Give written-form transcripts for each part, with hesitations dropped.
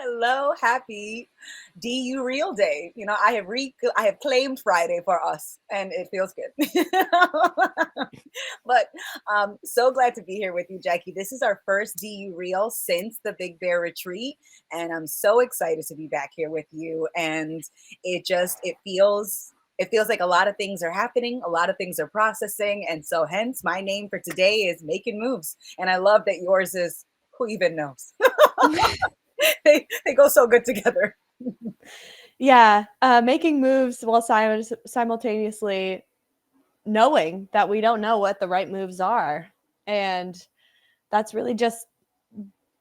Hello, happy DU Real Day. I have claimed Friday for us, and it feels good. But so glad to be here with you, Jackie. This is our first DU Real since the Big Bear Retreat, and I'm so excited to be back here with you. And it feels like a lot of things are happening, a lot of things are processing, and so hence my name for today is Making Moves. And I love that yours is Who Even Knows. They go so good together. Yeah, making moves while simultaneously knowing that we don't know what the right moves are. And that's really just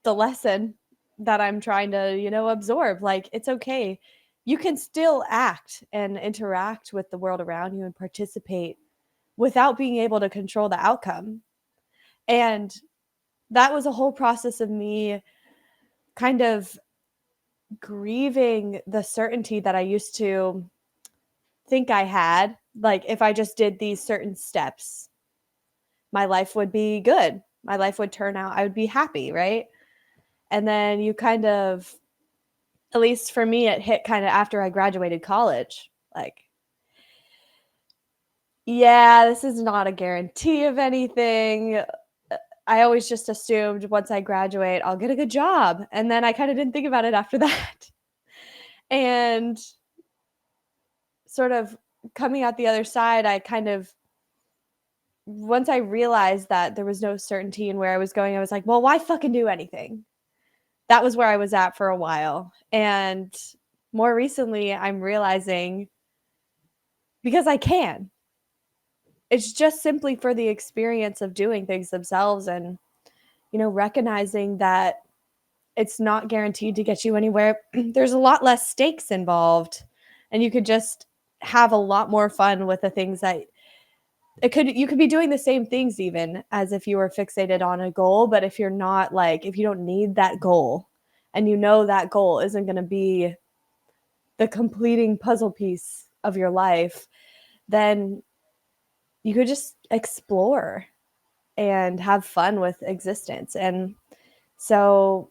the lesson that I'm trying to, absorb. Like, it's okay. You can still act and interact with the world around you and participate without being able to control the outcome. And that was a whole process of me kind of grieving the certainty that I used to think I had. Like, if I just did these certain steps, my life would be good. My life would turn out, I would be happy, right? And then you kind of, at least for me, it hit kind of after I graduated college. Like, yeah, this is not a guarantee of anything. I always just assumed once I graduate, I'll get a good job. And then I kind of didn't think about it after that. And sort of coming out the other side, I kind of, once I realized that there was no certainty in where I was going, I was like, well, why fucking do anything? That was where I was at for a while. And more recently, I'm realizing because I can. It's just simply for the experience of doing things themselves and, recognizing that it's not guaranteed to get you anywhere. There's a lot less stakes involved, and you could just have a lot more fun with the things that you could be doing the same things even as if you were fixated on a goal, but if you're not, like, if you don't need that goal and that goal isn't going to be the completing puzzle piece of your life, then you could just explore and have fun with existence. And so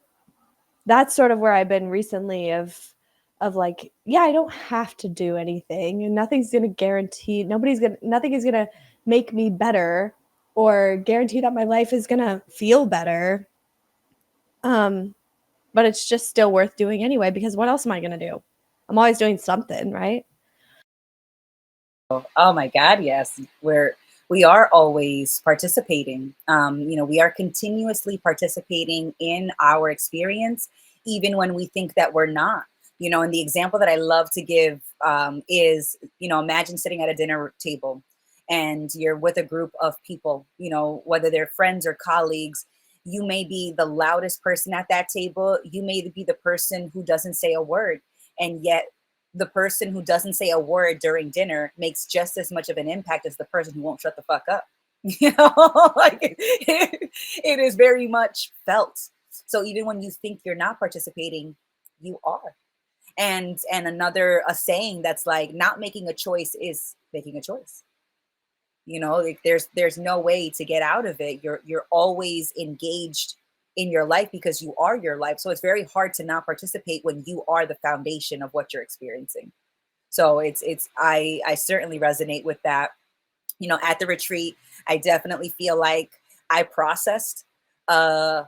that's sort of where I've been recently of like, yeah, I don't have to do anything, and nothing's going to guarantee, nothing is going to make me better or guarantee that my life is going to feel better. Um but it's just still worth doing anyway, because what else am I going to do? I'm always doing something, right? Oh my God, yes. We are always participating. We are continuously participating in our experience, even when we think that we're not. And the example that I love to give is, imagine sitting at a dinner table and you're with a group of people, whether they're friends or colleagues. You may be the loudest person at that table. You may be the person who doesn't say a word. And yet the person who doesn't say a word during dinner makes just as much of an impact as the person who won't shut the fuck up. Like it is very much felt. So even when you think you're not participating, you are. And another a saying that's like, not making a choice is making a choice. Like there's no way to get out of it. You're always engaged in your life because you are your life. So it's very hard to not participate when you are the foundation of what you're experiencing. So I certainly resonate with that. At the retreat, I definitely feel like I processed uh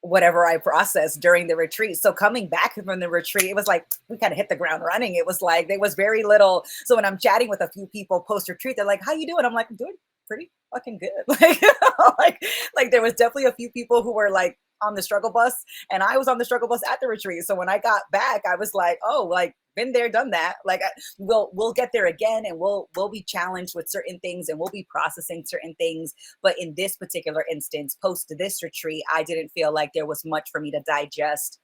whatever I processed during the retreat. So coming back from the retreat, it was like we kind of hit the ground running. It was like there was very little. So when I'm chatting with a few people post retreat, they're like, "How you doing?" I'm like, "I'm doing pretty fucking good." Like like there was definitely a few people who were like on the struggle bus, and I was on the struggle bus at the retreat. So when I got back, I was like, "Oh, like been there, done that." Like we'll get there again, and we'll be challenged with certain things, and we'll be processing certain things. But in this particular instance, post this retreat, I didn't feel like there was much for me to digest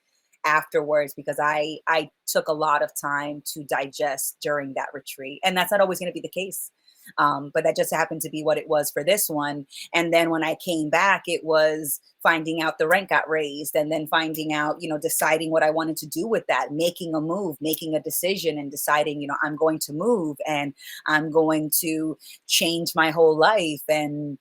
afterwards because I took a lot of time to digest during that retreat, and that's not always going to be the case. But that just happened to be what it was for this one. And then when I came back, it was finding out the rent got raised, and then finding out, deciding what I wanted to do with that, making a move, making a decision, and deciding, I'm going to move and I'm going to change my whole life. And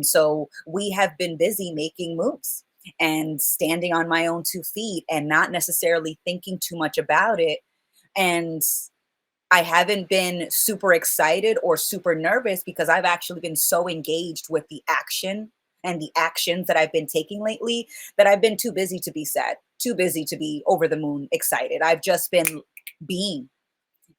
so we have been busy making moves. and standing on my own 2 feet and not necessarily thinking too much about it. And I haven't been super excited or super nervous because I've actually been so engaged with the action and the actions that I've been taking lately that I've been too busy to be sad, too busy to be over the moon excited. I've just been being,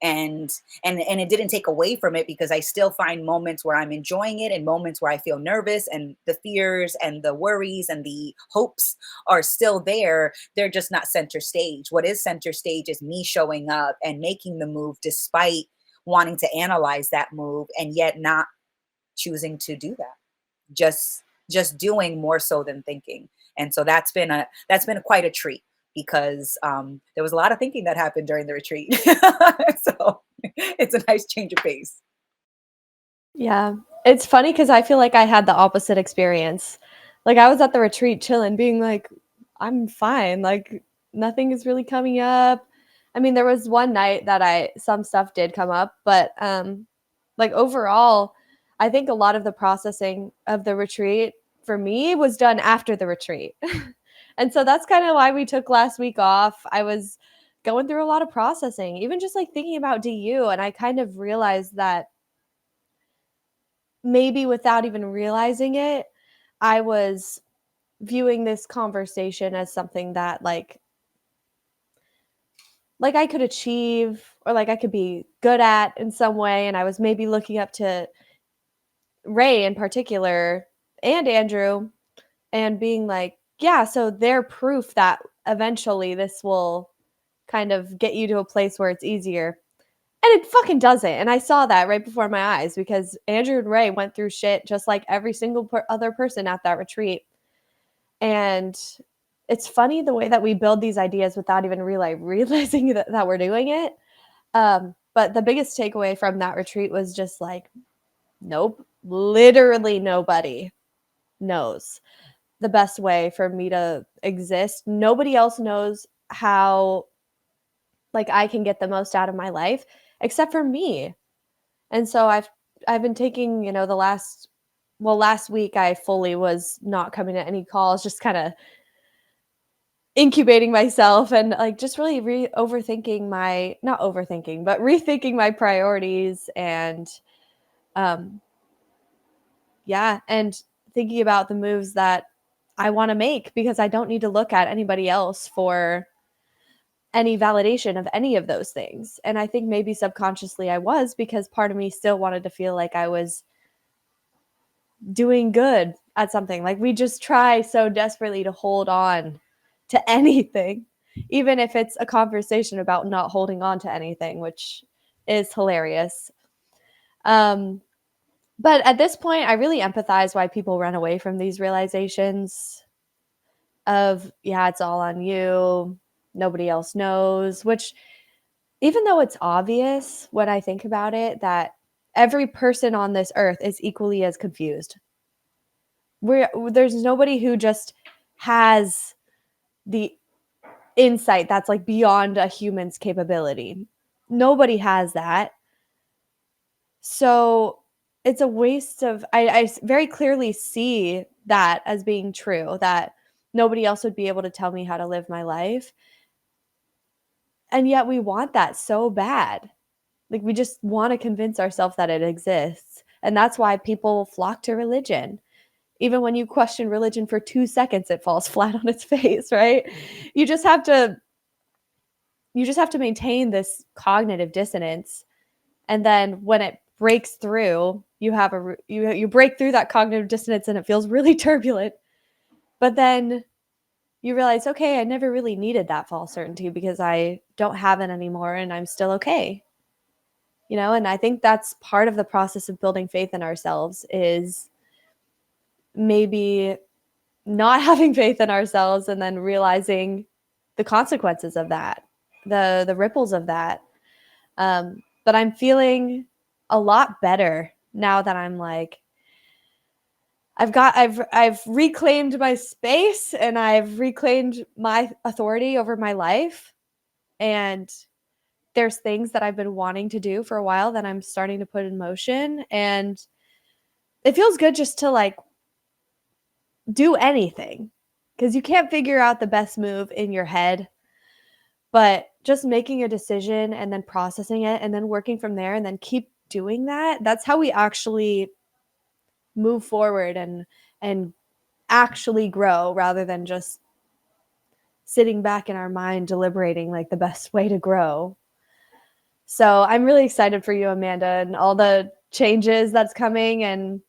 and it didn't take away from it because I still find moments where I'm enjoying it and moments where I feel nervous, and the fears and the worries and the hopes are still there. They're just not center stage. What is center stage is me showing up and making the move despite wanting to analyze that move and yet not choosing to do that. Just doing more so than thinking. And so that's been quite a treat because there was a lot of thinking that happened during the retreat. So it's a nice change of pace. Yeah. It's funny because I feel like I had the opposite experience. Like, I was at the retreat chilling, being like, "I'm fine, like, nothing is really coming up." I mean, there was one night that I some stuff did come up, but, like, overall, I think a lot of the processing of the retreat for me was done after the retreat. And so that's kinda why we took last week off. I was going through a lot of processing, even just, like, thinking about DU, and I kind of realized that maybe without even realizing it, I was viewing this conversation as something that like I could achieve or like I could be good at in some way, and I was maybe looking up to Ray in particular and Andrew and being like, yeah, so they're proof that eventually this will kind of get you to a place where it's easier. And it fucking doesn't. And I saw that right before my eyes because Andrew and Ray went through shit just like every single other person at that retreat. And it's funny the way that we build these ideas without even realizing that we're doing it. But the biggest takeaway from that retreat was just like, nope, literally nobody knows the best way for me to exist. Nobody else knows how like I can get the most out of my life except for me. And so I've been taking, the last week I fully was not coming to any calls, just kind of incubating myself and like just really overthinking my not overthinking, but rethinking my priorities and um yeah, and thinking about the moves that I want to make because I don't need to look at anybody else for any validation of any of those things. And I think maybe subconsciously I was because part of me still wanted to feel like I was doing good at something. Like we just try so desperately to hold on to anything, even if it's a conversation about not holding on to anything, which is hilarious. Um, but at this point, I really empathize why people run away from these realizations of, yeah, it's all on you. Nobody else knows, which even though it's obvious when I think about it, that every person on this earth is equally as confused. There's nobody who just has the insight that's like beyond a human's capability. Nobody has that. So it's a waste of I very clearly see that as being true, that nobody else would be able to tell me how to live my life. And yet we want that so bad. Like we just want to convince ourselves that it exists. And that's why people flock to religion. Even when you question religion for 2 seconds, it falls flat on its face, right? You just have to you just have to maintain this cognitive dissonance, and then when it breaks through, you break through that cognitive dissonance and it feels really turbulent. But then you realize, okay, I never really needed that false certainty because I don't have it anymore and I'm still okay. And I think that's part of the process of building faith in ourselves is maybe not having faith in ourselves and then realizing the consequences of that, the ripples of that. But I'm feeling a lot better now that I'm like I've reclaimed my space and I've reclaimed my authority over my life, and there's things that I've been wanting to do for a while that I'm starting to put in motion, and it feels good just to like do anything. because you can't figure out the best move in your head, but just making a decision and then processing it and then working from there and then keep doing that. That's how we actually move forward and actually grow rather than just sitting back in our mind deliberating like the best way to grow. So I'm really excited for you, Amanda, and all the changes that's coming. And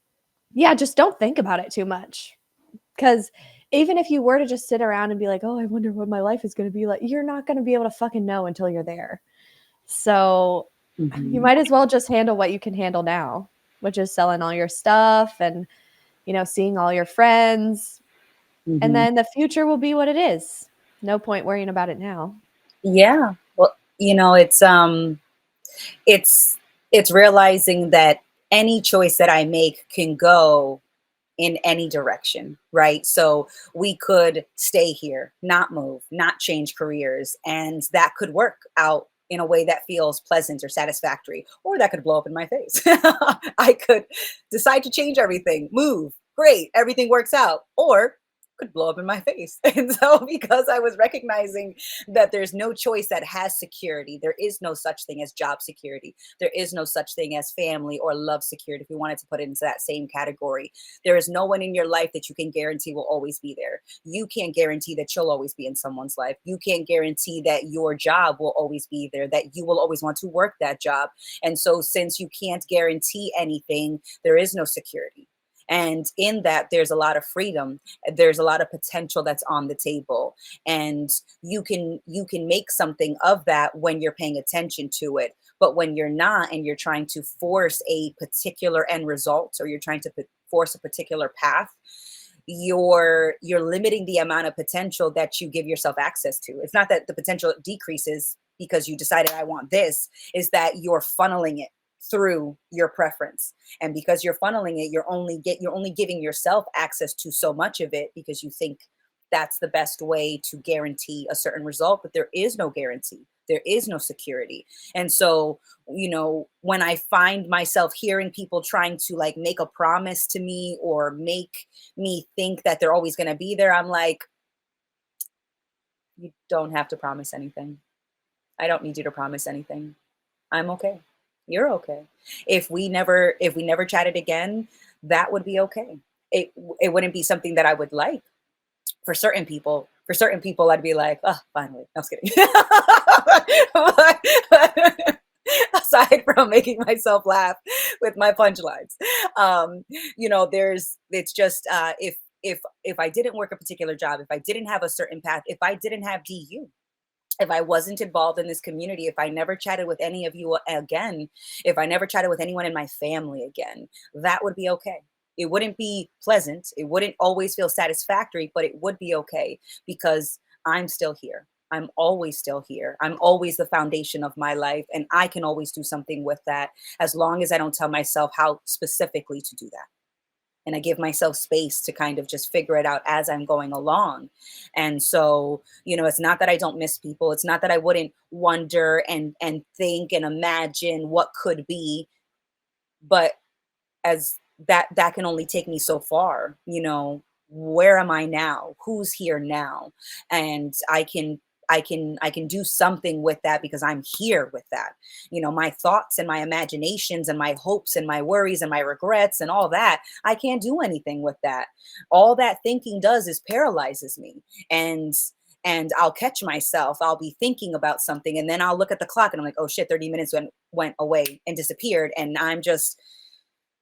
yeah, just don't think about it too much. Because even if you were to just sit around and be like, oh, I wonder what my life is going to be like, you're not going to be able to fucking know until you're there. So you Hmm. might as well just handle what you can handle now, which is selling all your stuff and, seeing all your friends. And Hmm. then the future will be what it is. No point worrying about it now. Yeah. Well, it's it's realizing that any choice that I make can go in any direction, right? So we could stay here, not move, not change careers, and that could work out in a way that feels pleasant or satisfactory, or that could blow up in my face. I could decide to change everything, move, great, everything works out, or could blow up in my face. And so, because I was recognizing that there's no choice that has security, there is no such thing as job security, there is no such thing as family or love security, if we wanted to put it into that same category. There is no one in your life that you can guarantee will always be there. You can't guarantee that you'll always be in someone's life. You can't guarantee that your job will always be there, that you will always want to work that job. And so, since you can't guarantee anything, there is no security. And in that, there's a lot of freedom. There's a lot of potential that's on the table. And you can make something of that when you're paying attention to it. But when you're not, and you're trying to force a particular end result, or you're trying to force a particular path, you're limiting the amount of potential that you give yourself access to. It's not that the potential decreases because you decided I want this, is that you're funneling it through your preference. And because you're funneling it, you're only giving yourself access to so much of it, because you think that's the best way to guarantee a certain result. But there is no guarantee, there is no security. And so, when I find myself hearing people trying to like make a promise to me, or make me think that they're always going to be there, I'm like, you don't have to promise anything. I don't need you to promise anything. I'm okay. You're okay. If we never chatted again, that would be okay. It wouldn't be something that I would like. For certain people, I'd be like, oh, finally. No, I was kidding. But aside from making myself laugh with my punchlines, there's it's just if I didn't work a particular job, if I didn't have a certain path, if I didn't have DU, if I wasn't involved in this community, if I never chatted with any of you again, if I never chatted with anyone in my family again, that would be okay. It wouldn't be pleasant. It wouldn't always feel satisfactory, but it would be okay, because I'm still here. I'm always still here. I'm always the foundation of my life, and I can always do something with that, as long as I don't tell myself how specifically to do that, and I give myself space to kind of just figure it out as I'm going along. And so, it's not that I don't miss people. It's not that I wouldn't wonder and think and imagine what could be, but as that can only take me so far. Where am I now? Who's here now? And I can do something with that, because I'm here with that. My thoughts and my imaginations and my hopes and my worries and my regrets and all that, I can't do anything with that. All that thinking does is paralyzes me. And I'll catch myself. I'll be thinking about something, and then I'll look at the clock and I'm like, oh shit, 30 minutes went away and disappeared, and I'm just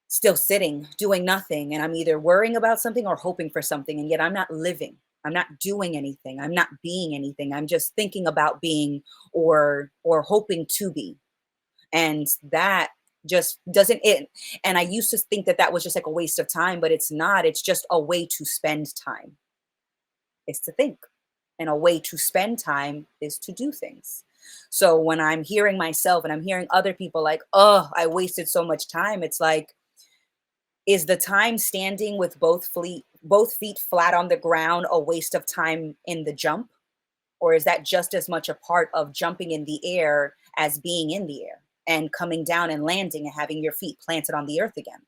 still sitting doing nothing, and I'm either worrying about something or hoping for something, and yet I'm not living. I'm not doing anything. I'm not being anything. I'm just thinking about being, or hoping to be. And that just doesn't it and I used to think that that was just like a waste of time, but it's not. It's just a way to spend time, is to think. And a way to spend time is to do things. So when I'm hearing myself and I'm hearing other people like, oh, I wasted so much time, it's like, is the time standing with both feet flat on the ground a waste of time in the jump? Or is that just as much a part of jumping in the air as being in the air and coming down and landing and having your feet planted on the earth again?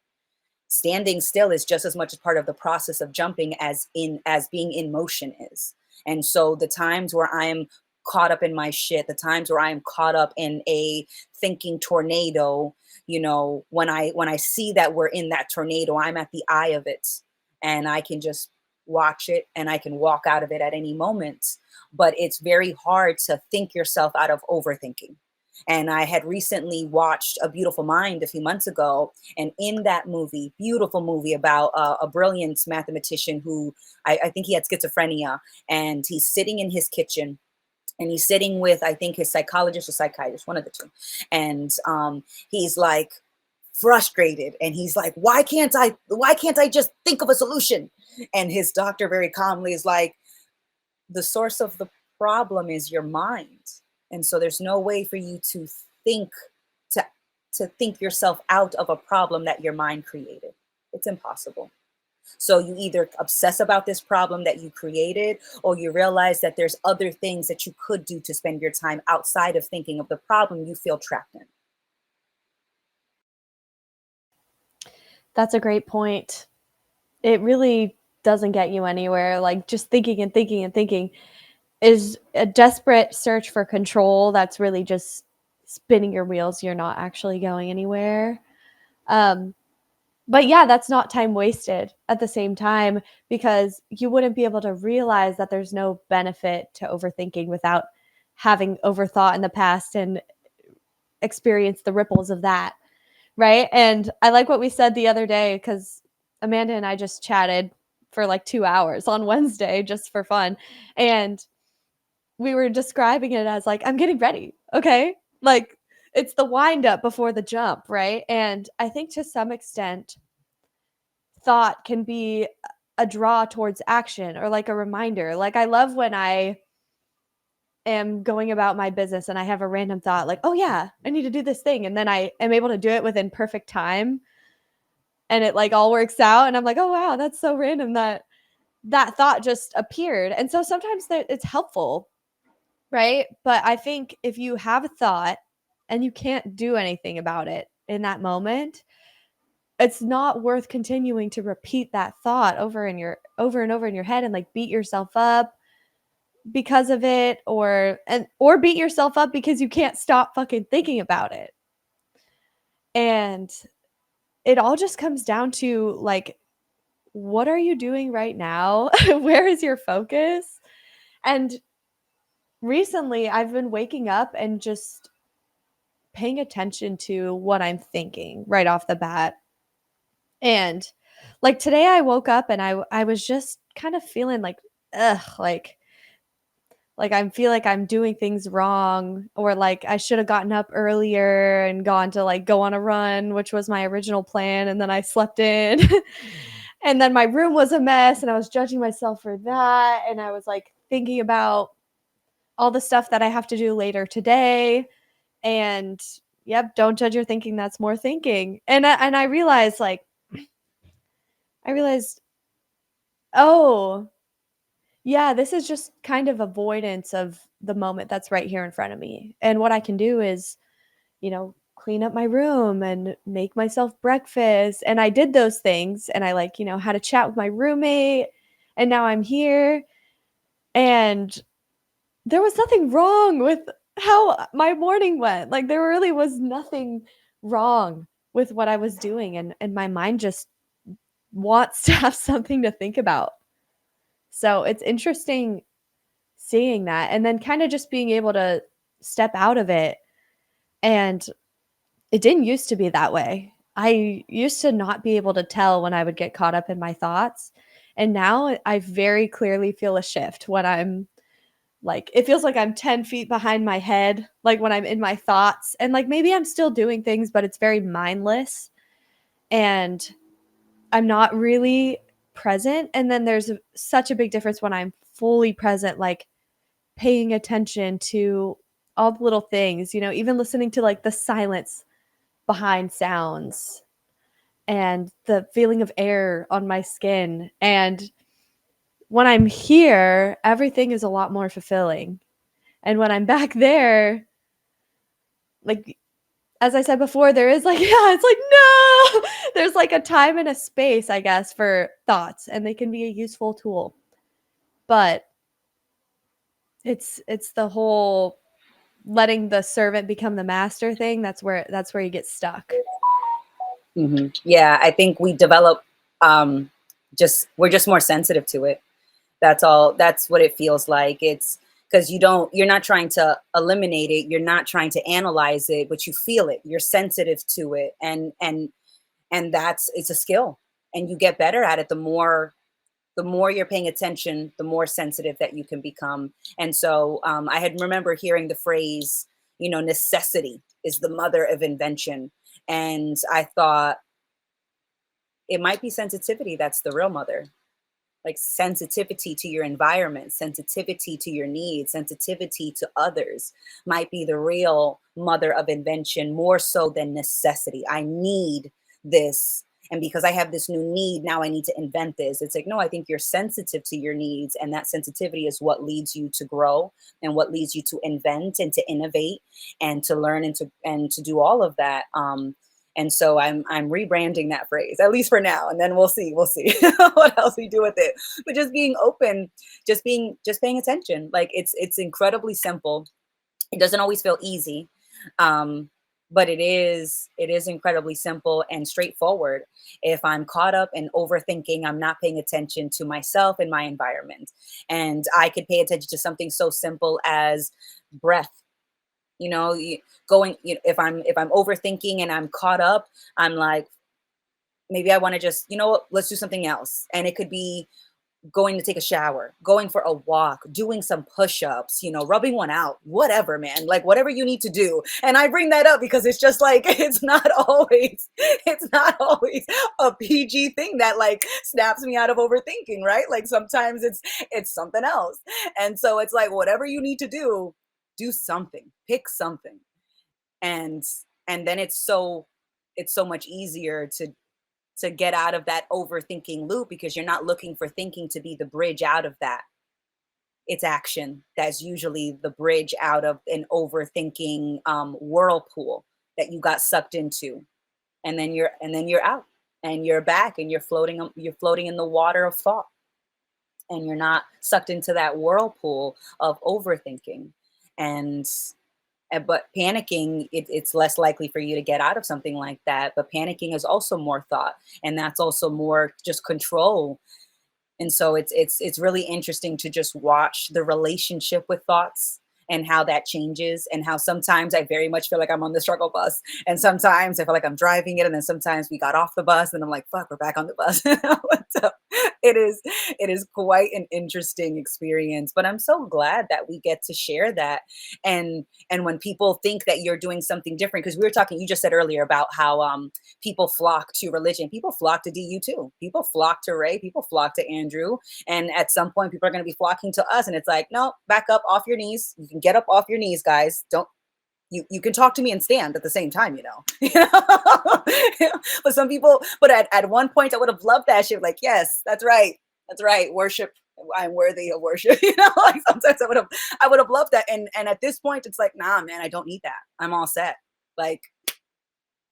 Standing still is just as much a part of the process of jumping as being in motion is. And so the times where I'm caught up in my shit, the times where I'm caught up in a thinking tornado, when I see that we're in that tornado, I'm at the eye of it, and I can just watch it and I can walk out of it at any moment. But it's very hard to think yourself out of overthinking. And I had recently watched A Beautiful Mind a few months ago, and in that movie, beautiful movie about a brilliant mathematician who I think he had schizophrenia, and he's sitting in his kitchen, and he's sitting with, I think, his psychologist or psychiatrist, one of the two. And he's like frustrated, and he's like, why can't I just think of a solution? And his doctor very calmly is like, the source of the problem is your mind. And so there's no way for you think to to think yourself out of a problem that your mind created. It's impossible. So you either obsess about this problem that you created, or you realize that there's other things that you could do to spend your time outside of thinking of the problem you feel trapped in. That's a great point. It really doesn't get you anywhere. Like just thinking and thinking and thinking is a desperate search for control that's really just spinning your wheels. You're not actually going anywhere. Um, but yeah, that's not time wasted at the same time, because you wouldn't be able to realize that there's no benefit to overthinking without having overthought in the past and experience the ripples of that. Right. And I like what we said the other day, because Amanda and I just chatted for like 2 hours on Wednesday just for fun. And we were describing it as like, I'm getting ready. Okay. Like it's the wind up before the jump. Right. And I think to some extent, thought can be a draw towards action or like a reminder. Like I love when I am going about my business and I have a random thought like, oh yeah, I need to do this thing. And then I am able to do it within perfect time and it like all works out. And I'm like, oh wow, that's so random that that thought just appeared. And so sometimes it's helpful, right? But I think if you have a thought and you can't do anything about it in that moment, it's not worth continuing to repeat that thought over and over in your head and like beat yourself up because of it, or beat yourself up because you can't stop fucking thinking about it. And it all just comes down to like, what are you doing right now? Where is your focus? And recently I've been waking up and just paying attention to what I'm thinking right off the bat. And like today I woke up and I was just kind of feeling like ugh, like I feel like I'm doing things wrong, or like I should have gotten up earlier and gone to like go on a run, which was my original plan, and then I slept in. And then my room was a mess and I was judging myself for that, and I was like thinking about all the stuff that I have to do later today. And yep, don't judge your thinking, that's more thinking. And I realized like I realized, oh, yeah, this is just kind of avoidance of the moment that's right here in front of me. And what I can do is, clean up my room and make myself breakfast. And I did those things and I like, had a chat with my roommate, and now I'm here. And there was nothing wrong with how my morning went. Like there really was nothing wrong with what I was doing, and my mind just wants to have something to think about. So it's interesting seeing that and then kind of just being able to step out of it. And it didn't used to be that way. I used to not be able to tell when I would get caught up in my thoughts. And now I very clearly feel a shift when I'm like, it feels like I'm 10 feet behind my head, like when I'm in my thoughts. And like maybe I'm still doing things, but it's very mindless and I'm not really present. And then there's such a big difference when I'm fully present, like paying attention to all the little things, even listening to like the silence behind sounds and the feeling of air on my skin. And when I'm here, everything is a lot more fulfilling. And when I'm back there, like as I said before, there is like, yeah, it's like, no, there's like a time and a space, I guess, for thoughts, and they can be a useful tool. But it's the whole letting the servant become the master thing. That's where you get stuck. Yeah, I think we develop, um, just we're just more sensitive to it. That's all. That's what it feels like. It's because you're not trying to eliminate it. You're not trying to analyze it, but you feel it. You're sensitive to it, and that's it's a skill, and you get better at it the more you're paying attention, the more sensitive that you can become. And so I had remember hearing the phrase, necessity is the mother of invention. And I thought it might be sensitivity that's the real mother, like sensitivity to your environment, sensitivity to your needs, sensitivity to others might be the real mother of invention more so than necessity. I need this. And because I have this new need, now I need to invent this. It's like, no, I think you're sensitive to your needs. And that sensitivity is what leads you to grow and what leads you to invent and to innovate and to learn and to do all of that. And so I'm rebranding that phrase, at least for now, and then we'll see what else we do with it. But just being open, just paying attention. Like it's incredibly simple. It doesn't always feel easy, um, but it is incredibly simple and straightforward. If I'm caught up in overthinking, I'm not paying attention to myself and my environment, and I could pay attention to something so simple as breath. You know, going. If I'm overthinking and I'm caught up, I'm like, maybe I want to just, what, let's do something else. And it could be going to take a shower, going for a walk, doing some push-ups, rubbing one out, whatever, man, like whatever you need to do. And I bring that up because it's just like it's not always a PG thing that like snaps me out of overthinking, right? Like sometimes it's something else. And so it's like whatever you need to do something, pick something. And then it's so much easier to get out of that overthinking loop because you're not looking for thinking to be the bridge out of that. It's action that's usually the bridge out of an overthinking whirlpool that you got sucked into, and then you're out, and you're back, and you're floating in the water of thought, and you're not sucked into that whirlpool of overthinking. And but panicking, it's less likely for you to get out of something like that. But panicking is also more thought, and that's also more just control. And so it's really interesting to just watch the relationship with thoughts and how that changes, and how sometimes I very much feel like I'm on the struggle bus, and sometimes I feel like I'm driving it, and then sometimes we got off the bus and I'm like, fuck, we're back on the bus. So it is quite an interesting experience, but I'm so glad that we get to share that. And when people think that you're doing something different, because we were talking, you just said earlier about how people flock to religion. People flock to DU too. People flock to Ray. People flock to Andrew. And at some point, people are going to be flocking to us. And it's like, no, back up off your knees. You can get up off your knees, guys. Don't. You can talk to me and stand at the same time, But some people, but at one point, I would have loved that shit. Like, yes, that's right. That's right. Worship. I'm worthy of worship. Like sometimes I would have loved that. And at this point, it's like, nah, man, I don't need that. I'm all set. Like,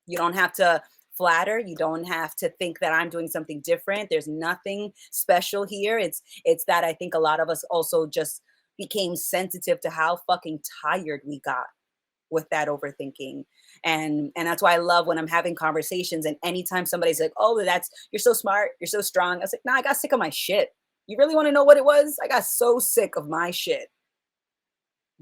you don't have to flatter. You don't have to think that I'm doing something different. There's nothing special here. It's that I think a lot of us also just became sensitive to how fucking tired we got with that overthinking. And that's why I love when I'm having conversations, and anytime somebody's like, "Oh, that's you're so smart, you're so strong." I was like, "Nah, I got sick of my shit." You really want to know what it was? I got so sick of my shit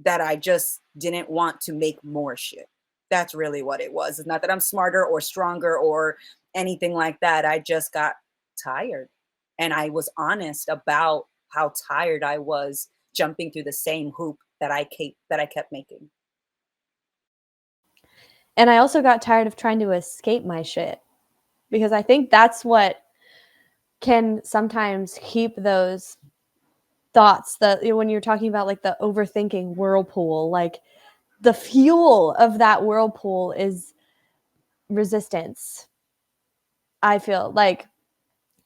that I just didn't want to make more shit. That's really what it was. It's not that I'm smarter or stronger or anything like that. I just got tired. And I was honest about how tired I was jumping through the same hoop that I kept making. And I also got tired of trying to escape my shit, because I think that's what can sometimes keep those thoughts that, when you're talking about like the overthinking whirlpool, like the fuel of that whirlpool is resistance. I feel like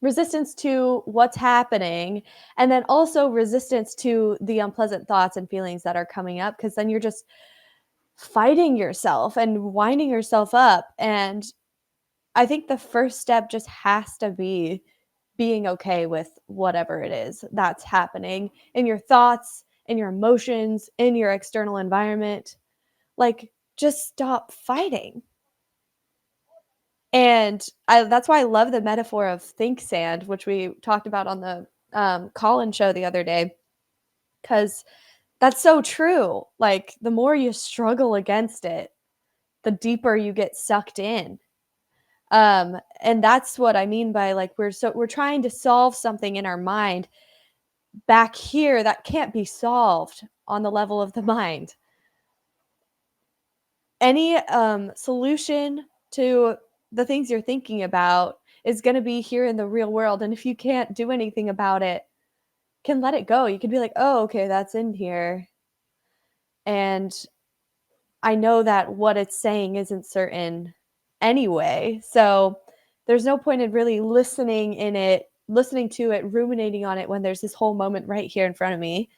resistance to what's happening, and then also resistance to the unpleasant thoughts and feelings that are coming up, because then you're just fighting yourself and winding yourself up. And I think the first step just has to be being okay with whatever it is that's happening in your thoughts, in your emotions, in your external environment. Like, just stop fighting. And that's why I love the metaphor of think sand, which we talked about on the call-in show the other day, because that's so true. Like, the more you struggle against it, the deeper you get sucked in. And that's what I mean by, like, we're trying to solve something in our mind back here that can't be solved on the level of the mind. Any solution to the things you're thinking about is going to be here in the real world, and if you can't do anything about it, can let it go. You can be like, oh, okay, that's in here, and I know that what it's saying isn't certain anyway, so there's no point in really listening to it, ruminating on it when there's this whole moment right here in front of me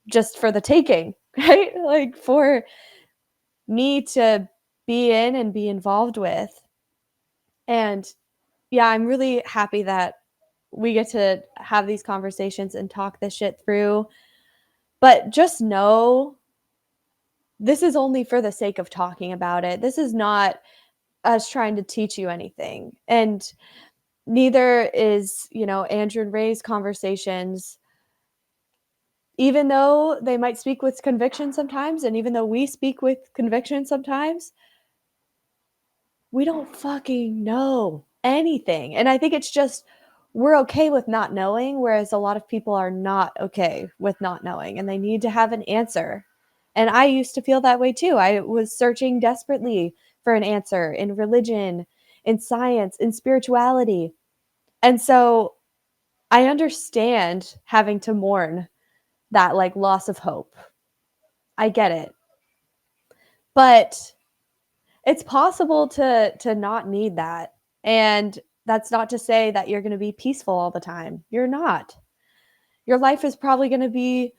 just for the taking. Right, like, for me to be in and be involved with. And yeah, I'm really happy that we get to have these conversations and talk this shit through. But just know this is only for the sake of talking about it. This is not us trying to teach you anything. And neither is, Andrew and Ray's conversations, even though they might speak with conviction sometimes, and even though we speak with conviction sometimes, we don't fucking know anything. And I think it's just we're okay with not knowing, whereas a lot of people are not okay with not knowing and they need to have an answer. And I used to feel that way too. I was searching desperately for an answer in religion, in science, in spirituality. And so I understand having to mourn that, like, loss of hope. I get it. But it's possible to not need that. And that's not to say that you're going to be peaceful all the time. You're not. Your life is probably going to be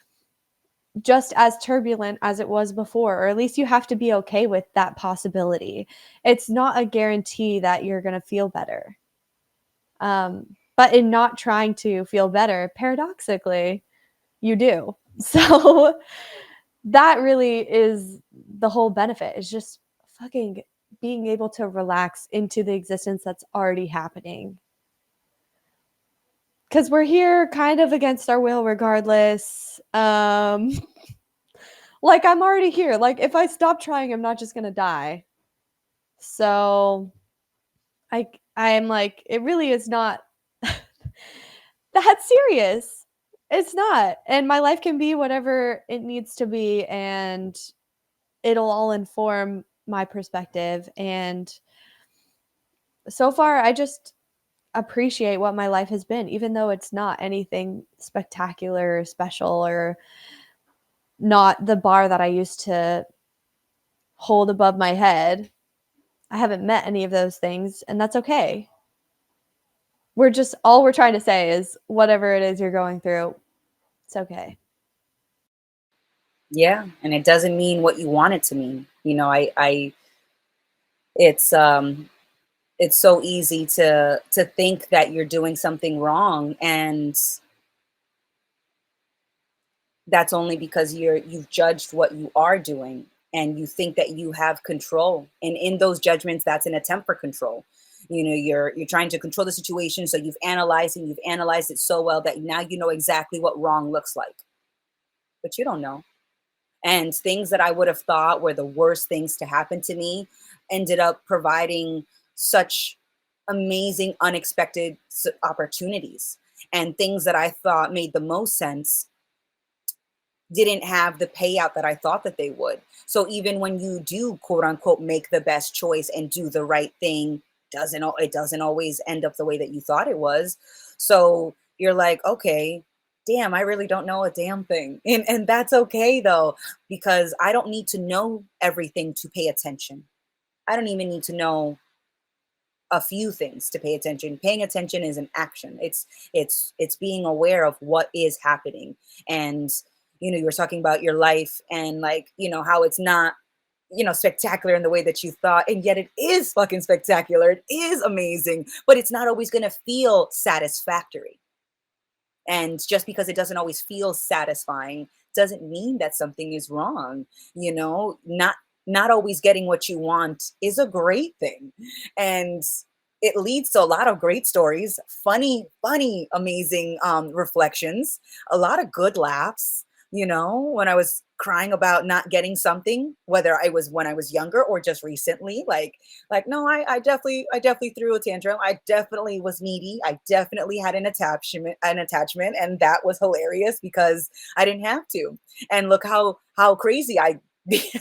just as turbulent as it was before, or at least you have to be okay with that possibility. It's not a guarantee that you're going to feel better. But in not trying to feel better, paradoxically, you do. So that really is the whole benefit, is just fucking being able to relax into the existence that's already happening. Because we're here kind of against our will regardless. Like, I'm already here. Like, if I stop trying, I'm not just gonna die. So I'm like, it really is not that serious. It's not. And my life can be whatever it needs to be, and it'll all inform my perspective. And so far, I just appreciate what my life has been, even though it's not anything spectacular or special, or not the bar that I used to hold above my head. I haven't met any of those things, and that's okay. All we're trying to say is whatever it is you're going through, it's okay. Yeah, and it doesn't mean what you want it to mean. I it's it's so easy to think that you're doing something wrong, and that's only because you've judged what you are doing, and you think that you have control, and in those judgments, that's an attempt for control. You're trying to control the situation, so you've analyzed it so well that now you know exactly what wrong looks like, but you don't know. And things that I would have thought were the worst things to happen to me ended up providing such amazing unexpected opportunities, and things that I thought made the most sense didn't have the payout that I thought that they would. So even when you do, quote unquote, make the best choice and do the right thing, it doesn't always end up the way that you thought it was. So you're like, okay, damn, I really don't know a damn thing. And that's okay though, because I don't need to know everything to pay attention. I don't even need to know a few things to pay attention. Paying attention is an action. It's being aware of what is happening. And you were talking about your life, and, like, how it's not spectacular in the way that you thought, and yet it is fucking spectacular. It is amazing, but it's not always going to feel satisfactory. And just because it doesn't always feel satisfying doesn't mean that something is wrong. Not always getting what you want is a great thing. And it leads to a lot of great stories, funny, amazing reflections, a lot of good laughs. When I was crying about not getting something, whether I was when I was younger or just recently, no, I definitely threw a tantrum. I definitely was needy. I definitely had an attachment, and that was hilarious because I didn't have to. And look how crazy I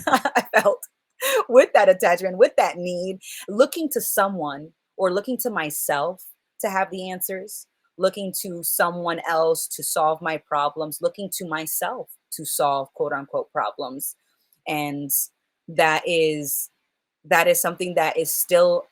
I felt with that attachment, with that need, looking to someone or looking to myself to have the answers, looking to someone else to solve my problems, looking to myself to solve quote unquote problems. And that is that is something that is still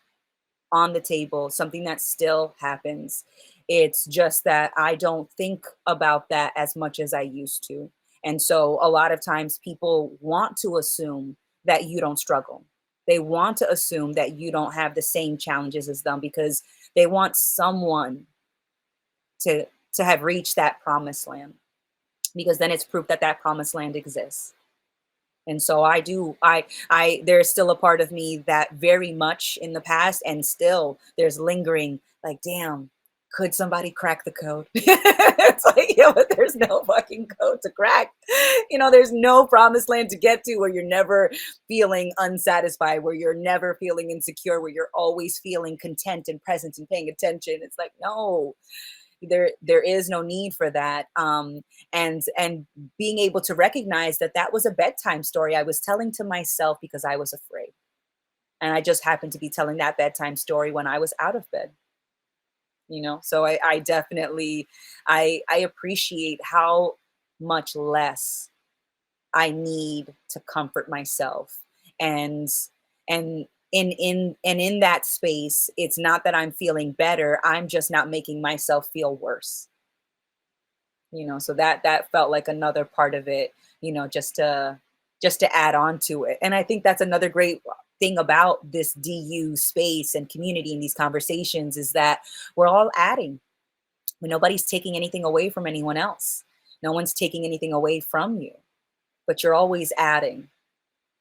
on the table, something that still happens. It's just that I don't think about that as much as I used to. And so a lot of times people want to assume that you don't struggle. They want to assume that you don't have the same challenges as them because they want someone to to have reached that promised land, because then it's proof that that promised land exists. And so there's still a part of me that very much in the past, and still there's lingering, like, damn, could somebody crack the code? It's like, yeah, but there's no fucking code to crack. There's no promised land to get to where you're never feeling unsatisfied, where you're never feeling insecure, where you're always feeling content and present and paying attention. It's like, no, there is no need for that. And being able to recognize that that was a bedtime story I was telling to myself because I was afraid, and I just happened to be telling that bedtime story when I was out of bed. So I definitely, I appreciate how much less I need to comfort myself. And and in that space, it's not that I'm feeling better, I'm just not making myself feel worse. So that felt like another part of it, just to add on to it. And I think that's another great thing about this DU space and community in these conversations, is that we're all adding. Nobody's taking anything away from anyone else. No one's taking anything away from you, but you're always adding.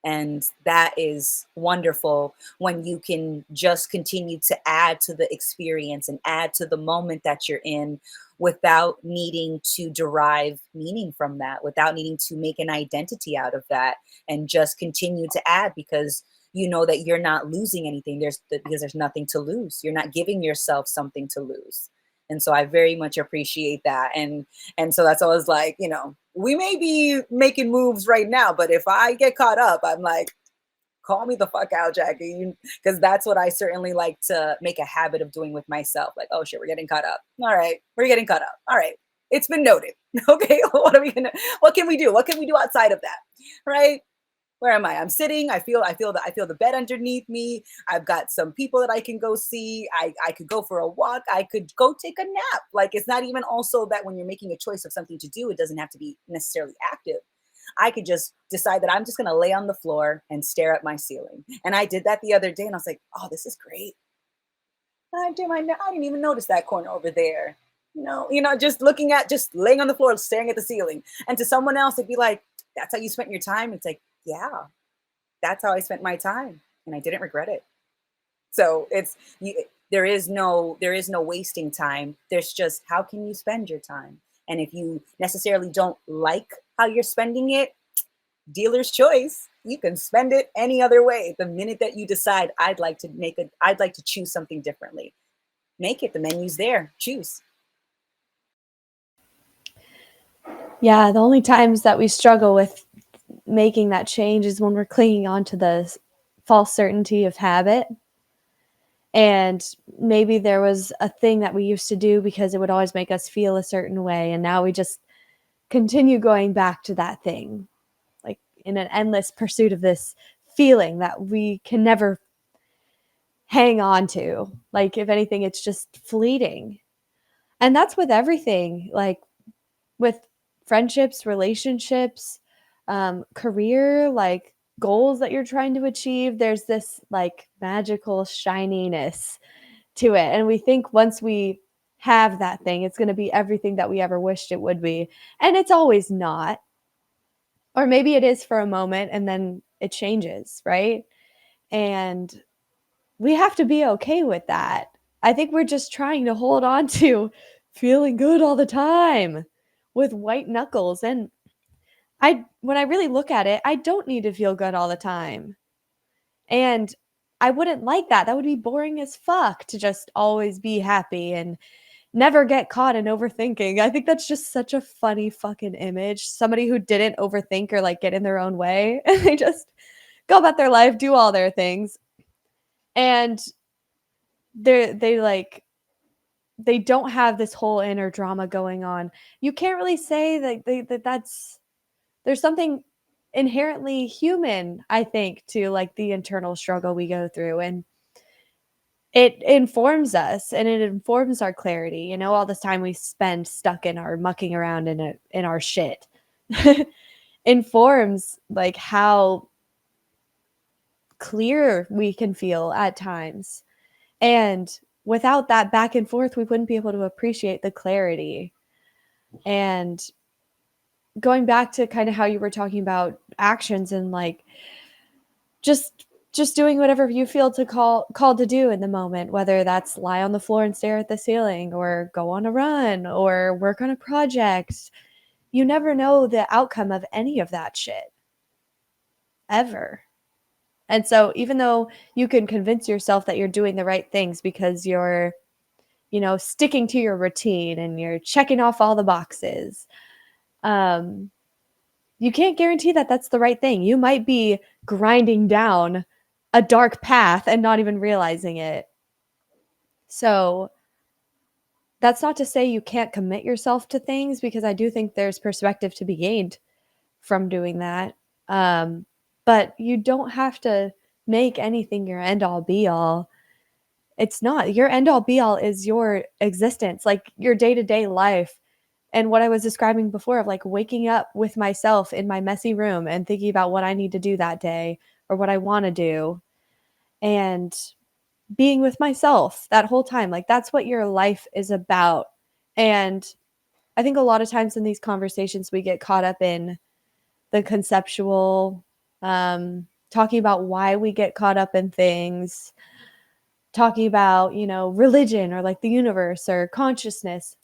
And that is wonderful when you can just continue to add to the experience and add to the moment that you're in without needing to derive meaning from that, without needing to make an identity out of that, and just continue to add because you know that you're not losing anything. Because there's nothing to lose. You're not giving yourself something to lose. And so I very much appreciate that. And so that's always like, we may be making moves right now, but if I get caught up, I'm like, call me the fuck out, Jackie. Because that's what I certainly like to make a habit of doing with myself. Like, oh shit, we're getting caught up. All right, we're getting caught up. All right. It's been noted. Okay. What can we do? What can we do outside of that? Right? Where am I? I'm sitting. I feel the bed underneath me. I've got some people that I can go see. I could go for a walk. I could go take a nap. Like, it's not even also that when you're making a choice of something to do, it doesn't have to be necessarily active. I could just decide that I'm just going to lay on the floor and stare at my ceiling. And I did that the other day, and I was like, oh, this is great. I didn't even notice that corner over there. Just just laying on the floor, staring at the ceiling. And to someone else, it'd be like, that's how you spent your time. It's like, yeah, that's how I spent my time, and I didn't regret it. So there is no wasting time. There's just how can you spend your time. And if you necessarily don't like how you're spending it, dealer's choice. You can spend it any other way. The minute that you decide I'd like to choose something differently, make it. The menu's there. Choose. Yeah, the only times that we struggle with making that change is when we're clinging on to the false certainty of habit. And maybe there was a thing that we used to do because it would always make us feel a certain way. And now we just continue going back to that thing, like in an endless pursuit of this feeling that we can never hang on to. Like, if anything, it's just fleeting. And that's with everything, like with friendships, relationships, career. Like, goals that you're trying to achieve, there's this like magical shininess to it. And we think once we have that thing, it's going to be everything that we ever wished it would be. And it's always not. Or maybe it is for a moment and then it changes, right? And we have to be okay with that. I think we're just trying to hold on to feeling good all the time with white knuckles. And when I really look at it, I don't need to feel good all the time. And I wouldn't like that. That would be boring as fuck to just always be happy and never get caught in overthinking. I think that's just such a funny fucking image. Somebody who didn't overthink or like get in their own way and they just go about their life, do all their things. And they like they don't have this whole inner drama going on. You can't really say that's there's something inherently human, I think, to like the internal struggle we go through, and it informs us and it informs our clarity. You know, all this time we spend stuck in our mucking around in our shit informs like how clear we can feel at times. And without that back and forth, we wouldn't be able to appreciate the clarity. And going back to kind of how you were talking about actions and like just doing whatever you feel to called to do in the moment, whether that's lie on the floor and stare at the ceiling or go on a run or work on a project. You never know the outcome of any of that shit ever. And so even though you can convince yourself that you're doing the right things because you're, you know, sticking to your routine and you're checking off all the boxes, um, you can't guarantee that that's the right thing. You might be grinding down a dark path and not even realizing it. So that's not to say you can't commit yourself to things, because I do think there's perspective to be gained from doing that. Um, but you don't have to make anything your end all be all. It's not. Your end all be all is your existence, like your day to day life. And what I was describing before of like waking up with myself in my messy room and thinking about what I need to do that day or what I want to do, and being with myself that whole time. Like that's what your life is about. And I think a lot of times in these conversations, we get caught up in the conceptual, talking about why we get caught up in things, talking about, you know, religion or like the universe or consciousness.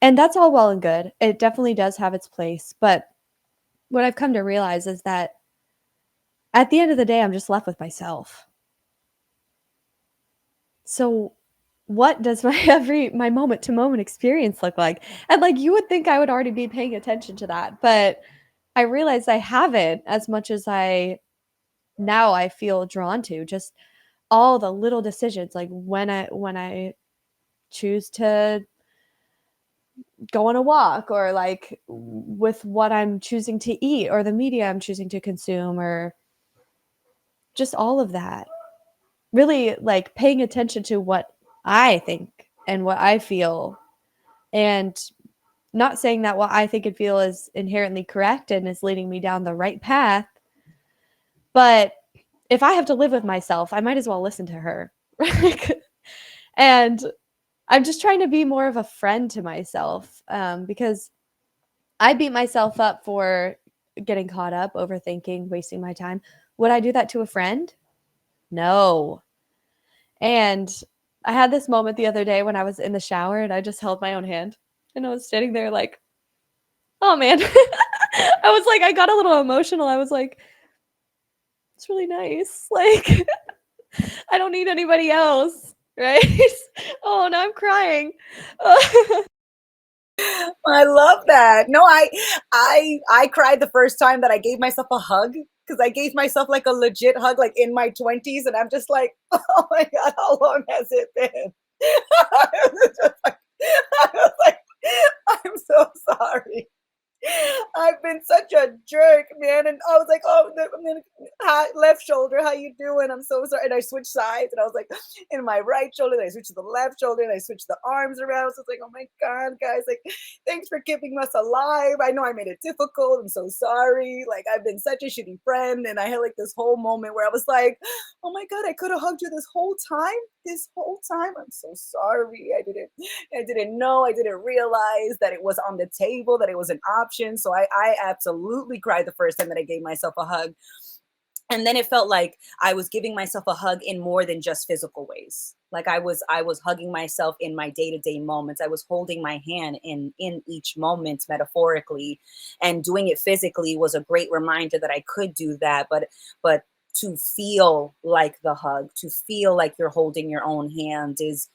And that's all well and good. It definitely does have its place. But what I've come to realize is that at the end of the day, I'm just left with myself. So what does my moment to moment experience look like? And like you would think I would already be paying attention to that, but I realize I haven't as much as I feel drawn to just all the little decisions, like when I choose to go on a walk, or like with what I'm choosing to eat or the media I'm choosing to consume, or just all of that. Really like paying attention to what I think and what I feel, and not saying that what I think and feel is inherently correct and is leading me down the right path, but if I have to live with myself, I might as well listen to her. And I'm just trying to be more of a friend to myself, because I beat myself up for getting caught up, overthinking, wasting my time. Would I do that to a friend? No. And I had this moment the other day when I was in the shower and I just held my own hand and I was standing there like, oh man. I was like, I got a little emotional. I was like, it's really nice. Like, I don't need anybody else. Right? Oh, now I'm crying. I love that. No, I cried the first time that I gave myself a hug, because I gave myself like a legit hug like in my 20s, and I'm just like, oh my god, how long has it been? I was just like, I was like, I'm so sorry. I've been such a jerk, man. And I was like, oh, I'm gonna, hi, left shoulder, how you doing? I'm so sorry. And I switched sides, and I was like, in my right shoulder, and I switched to the left shoulder, and I switched the arms around. So it's like, oh my God, guys, like, thanks for keeping us alive. I know I made it difficult. I'm so sorry. Like, I've been such a shitty friend. And I had like this whole moment where I was like, oh my God, I could have hugged you this whole time. This whole time. I'm so sorry. I didn't know, I didn't realize that it was on the table, that it was an option. So I absolutely cried the first time that I gave myself a hug. And then it felt like I was giving myself a hug in more than just physical ways. Like I was hugging myself in my day-to-day moments. I was holding my hand in each moment metaphorically, and doing it physically was a great reminder that I could do that. But to feel like the hug, to feel like you're holding your own hand is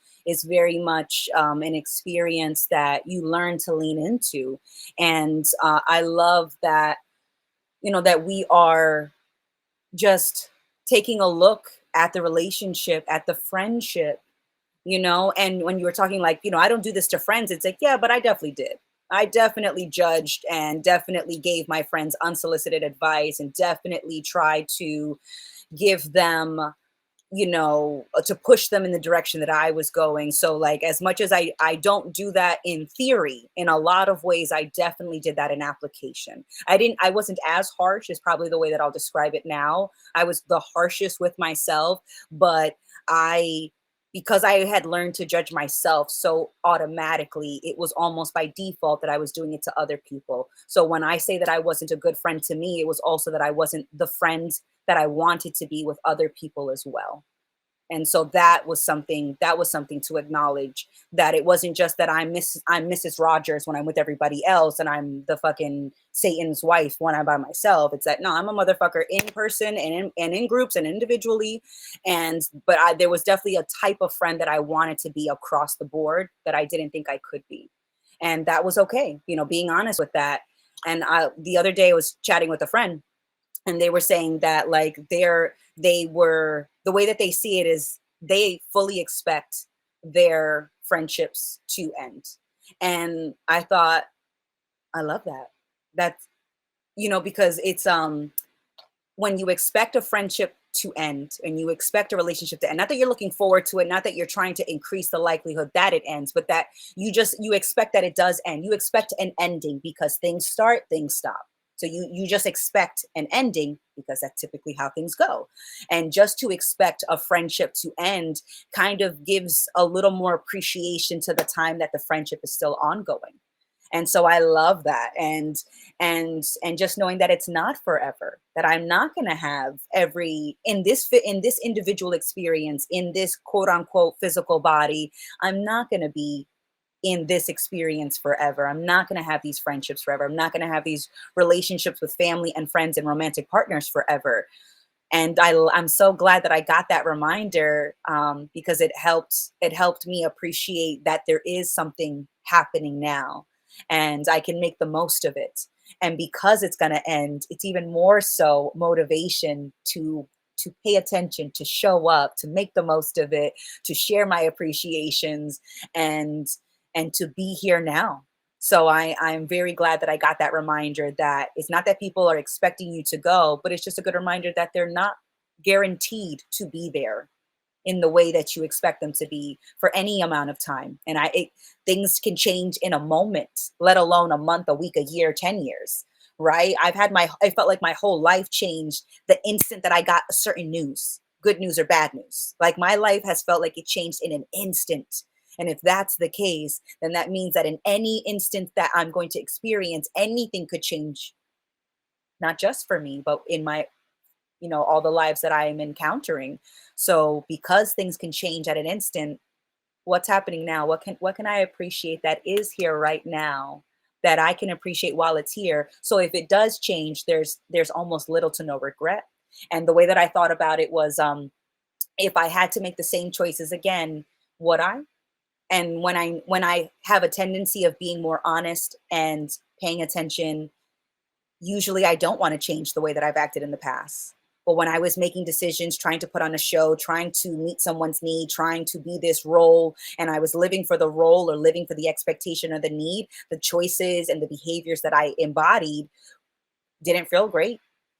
very much an experience that you learn to lean into. And I love that, that we are just taking a look at the relationship, at the friendship, and when you were talking like, I don't do this to friends, it's like, yeah, but I definitely did. I definitely judged and definitely gave my friends unsolicited advice and definitely tried to give them, to push them in the direction that I was going. So like as much as I don't do that in theory, in a lot of ways I definitely did that in application. I wasn't as harsh is probably the way that I'll describe it now. I was the harshest with myself, but I because I had learned to judge myself so automatically, it was almost by default that I was doing it to other people. So when I say that I wasn't a good friend to me, it was also that I wasn't the friend that I wanted to be with other people as well. And so that was something to acknowledge, that it wasn't just that I'm Mrs. Rogers when I'm with everybody else and I'm the fucking Satan's wife when I'm by myself. It's that no, I'm a motherfucker in person and in groups and individually. And but there was definitely a type of friend that I wanted to be across the board that I didn't think I could be. And that was okay, being honest with that. And the other day I was chatting with a friend, and they were saying that like they were the way that they see it is they fully expect their friendships to end. And I thought, I love that. That's, because it's when you expect a friendship to end and you expect a relationship to end, not that you're looking forward to it, not that you're trying to increase the likelihood that it ends, but that you expect that it does end. You expect an ending because things start, things stop. So you just expect an ending because that's typically how things go. And just to expect a friendship to end kind of gives a little more appreciation to the time that the friendship is still ongoing. And so I love that. And just knowing that it's not forever, that I'm not going to have every in this individual experience, in this quote unquote physical body, I'm not going to be in this experience forever. I'm not going to have these friendships forever. I'm not going to have these relationships with family and friends and romantic partners forever. And I'm so glad that I got that reminder, because it helped me appreciate that there is something happening now, and I can make the most of it. And because it's going to end, it's even more so motivation to pay attention, to show up, to make the most of it, to share my appreciations, and to be here now. So I'm very glad that I got that reminder that it's not that people are expecting you to go, but it's just a good reminder that they're not guaranteed to be there in the way that you expect them to be for any amount of time. And things can change in a moment, let alone a month, a week, a year, 10 years, right? I felt like my whole life changed the instant that I got a certain news, good news or bad news. Like my life has felt like it changed in an instant. And if that's the case, then that means that in any instant that I'm going to experience, anything could change, not just for me, but in my, all the lives that I am encountering. So because things can change at an instant, what's happening now? What can I appreciate that is here right now, that I can appreciate while it's here? So if it does change, there's almost little to no regret. And the way that I thought about it was, if I had to make the same choices again, would I? And when I have a tendency of being more honest and paying attention, usually I don't want to change the way that I've acted in the past. But when I was making decisions, trying to put on a show, trying to meet someone's need, trying to be this role, and I was living for the role or living for the expectation or the need, the choices and the behaviors that I embodied didn't feel great.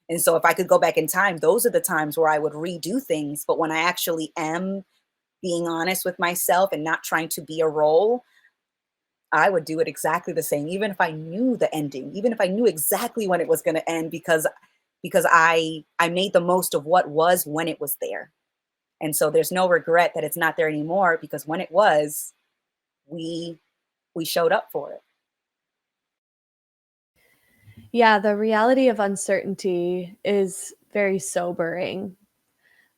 And so if I could go back in time, those are the times where I would redo things. But when I actually am being honest with myself and not trying to be a role, I would do it exactly the same, even if I knew the ending, even if I knew exactly when it was going to end, because I made the most of what was when it was there. And so there's no regret that it's not there anymore, because when it was, we we showed up for it. Yeah, the reality of uncertainty is very sobering.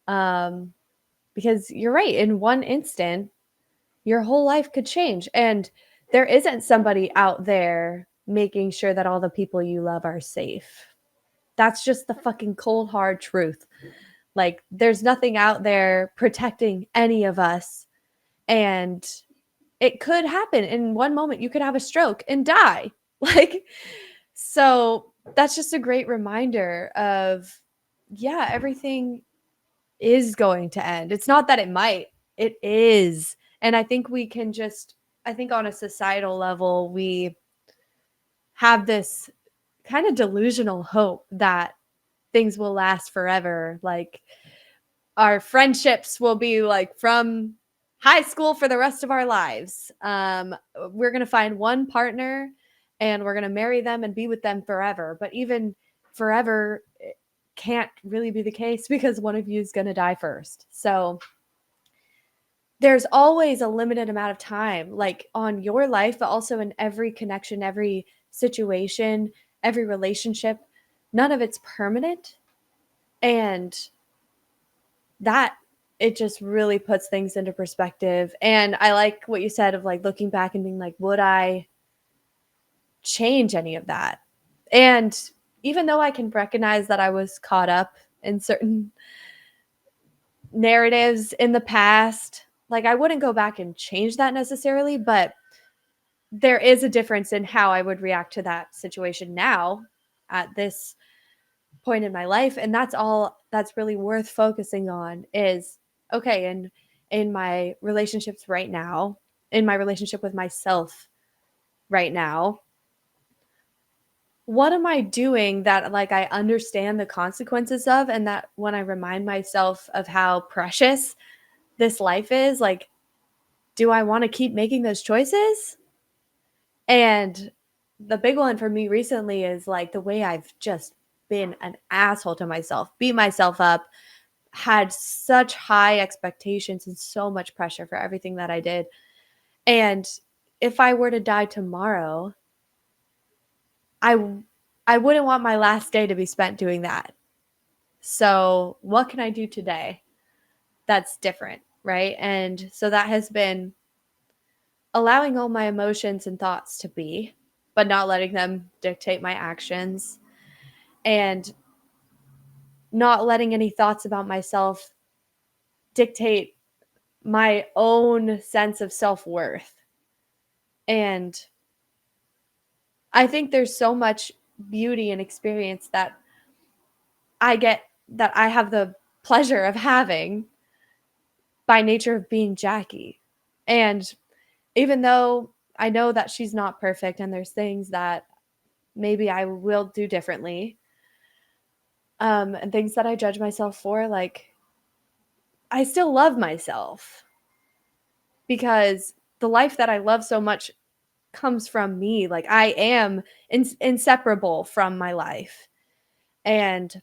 Um, because you're right, in one instant, your whole life could change. And there isn't somebody out there making sure that all the people you love are safe. That's just the fucking cold, hard truth. Like, there's nothing out there protecting any of us. And it could happen in one moment. You could have a stroke and die. Like, so that's just a great reminder of, yeah, everything is going to end. It's not that it might, it is. And I think we can just, I think on a societal level, we have this kind of delusional hope that things will last forever. Like, our friendships will be like from high school for the rest of our lives. We're going to find one partner and we're going to marry them and be with them forever. But even forever can't really be the case because one of you is going to die first. So there's always a limited amount of time, like on your life, but also in every connection, every situation, every relationship. None of it's permanent. And that, it just really puts things into perspective. And I like what you said of like looking back and being like, would I change any of that? And even though I can recognize that I was caught up in certain narratives in the past, like I wouldn't go back and change that necessarily, but there is a difference in how I would react to that situation now at this point in my life. And that's all that's really worth focusing on is, okay, and in my relationships right now, in my relationship with myself right now, what am I doing that like I understand the consequences of, and that when I remind myself of how precious this life is, like, do I want to keep making those choices? And the big one for me recently is like the way I've just been an asshole to myself, beat myself up, had such high expectations and so much pressure for everything that I did. And if I were to die tomorrow, I I wouldn't want my last day to be spent doing that. So, what can I do today that's different, right? And so that has been allowing all my emotions and thoughts to be, but not letting them dictate my actions, and not letting any thoughts about myself dictate my own sense of self-worth. And I think there's so much beauty and experience that I get, that I have the pleasure of having by nature of being Jackie. And even though I know that she's not perfect and there's things that maybe I will do differently, and things that I judge myself for, like, I still love myself because the life that I love so much comes from me. Like, I am inseparable from my life. And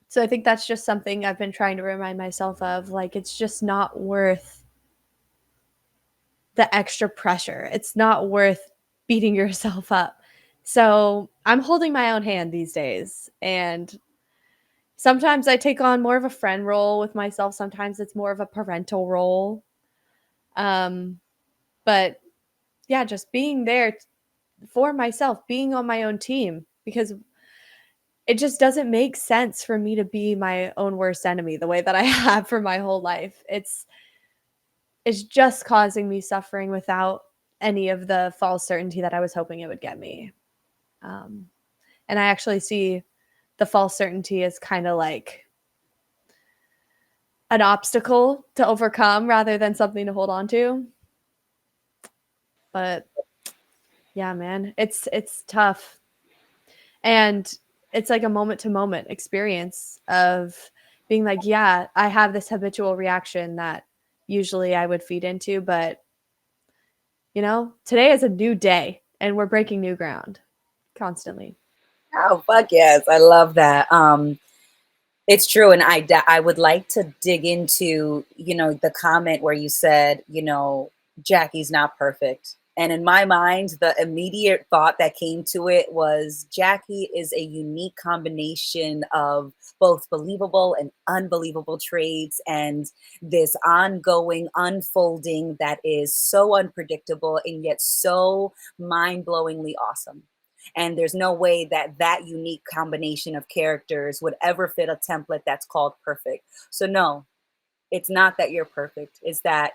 so I think that's just something I've been trying to remind myself of. Like, it's just not worth the extra pressure. It's not worth beating yourself up. So I'm holding my own hand these days. And sometimes I take on more of a friend role with myself. Sometimes it's more of a parental role. Um, but yeah, just being there for myself, being on my own team, because it just doesn't make sense for me to be my own worst enemy the way that I have for my whole life. It's just causing me suffering without any of the false certainty that I was hoping it would get me. Um, and I actually see the false certainty is kind of like an obstacle to overcome rather than something to hold on to. But yeah, man, it's tough. And it's like a moment to moment experience of being like, yeah, I have this habitual reaction that usually I would feed into, but today is a new day and we're breaking new ground constantly. Oh, fuck yes. I love that. It's true. And I would like to dig into, the comment where you said, Jackie's not perfect. And in my mind, the immediate thought that came to it was Jackie is a unique combination of both believable and unbelievable traits and this ongoing unfolding that is so unpredictable and yet so mind blowingly awesome. And there's no way that that unique combination of characters would ever fit a template that's called perfect. So, no, it's not that you're perfect. It's that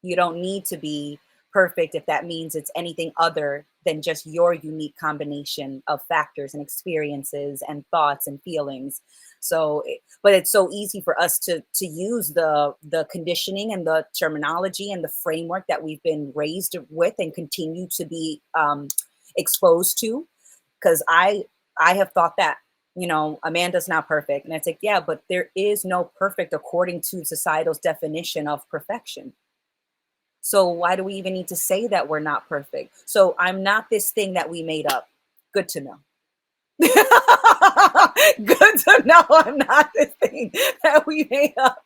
you don't need to be perfect if that means it's anything other than just your unique combination of factors and experiences and thoughts and feelings. So, but it's so easy for us to use the conditioning and the terminology and the framework that we've been raised with and continue to be exposed to, because I have thought that, Amanda's not perfect, and it's like, yeah, but there is no perfect according to societal's definition of perfection. So why do we even need to say that we're not perfect? So I'm not this thing that we made up. Good to know. Good to know I'm not this thing that we made up.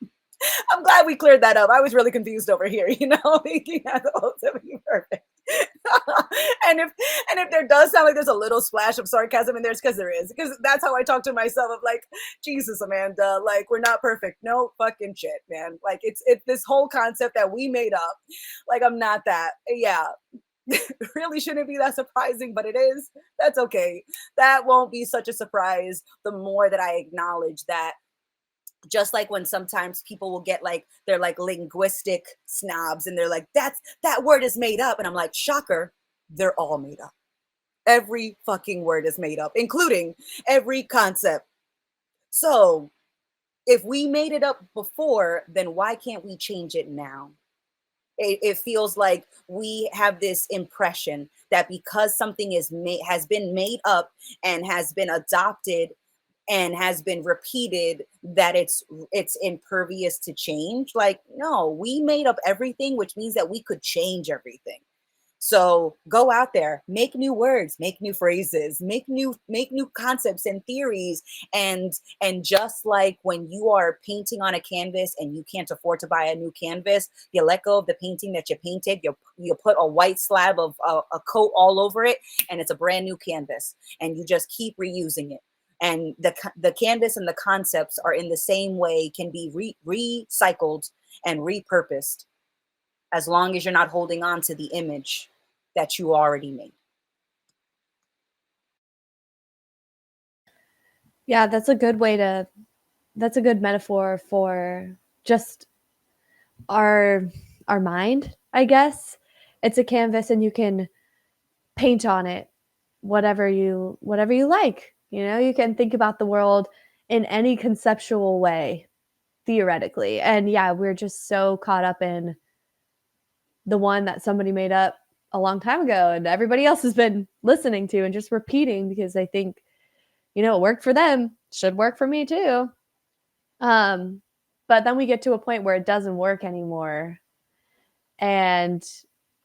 I'm glad we cleared that up. I was really confused over here, thinking I'm supposed to be perfect. and if and if there does sound like there's a little splash of sarcasm in there, it's because there is. Because that's how I talk to myself of like, Jesus, Amanda, like we're not perfect. No fucking shit, man. Like it's this whole concept that we made up. Like I'm not that. Yeah. Really shouldn't be that surprising, but it is. That's okay. That won't be such a surprise the more that I acknowledge that, just like when sometimes people will get like they're like linguistic snobs and they're like, that word is made up, and I'm like, shocker, they're all made up. Every fucking word is made up, including every concept. So if we made it up before, then why can't we change it now? It feels like we have this impression that because something has been made up and has been adopted and has been repeated, that it's impervious to change. Like, no, we made up everything, which means that we could change everything. So go out there, make new words, make new phrases, make new concepts and theories. And just like when you are painting on a canvas and you can't afford to buy a new canvas, you let go of the painting that you painted, you put a white slab of a coat all over it, and it's a brand new canvas, and you just keep reusing it. And the canvas and the concepts are in the same way, can be recycled and repurposed, as long as you're not holding on to the image that you already made. Yeah, that's a good metaphor for just our our mind, I guess. It's a canvas and you can paint on it whatever you like. You can think about the world in any conceptual way, theoretically. And yeah, we're just so caught up in the one that somebody made up a long time ago and everybody else has been listening to and just repeating because they think, it worked for them, should work for me too. Um, but then we get to a point where it doesn't work anymore. And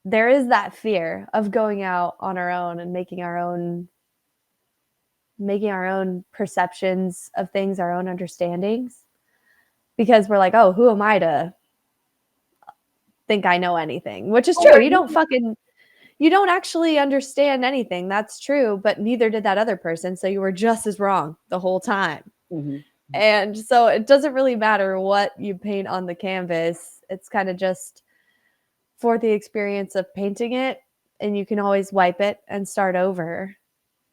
there is that fear of going out on our own and making our own perceptions of things, our own understandings, because we're like, oh, who am I to think I know anything? Which is true. You don't actually understand anything. That's true, but neither did that other person. So you were just as wrong the whole time. Mm-hmm. And so it doesn't really matter what you paint on the canvas. It's kind of just for the experience of painting it, and you can always wipe it and start over.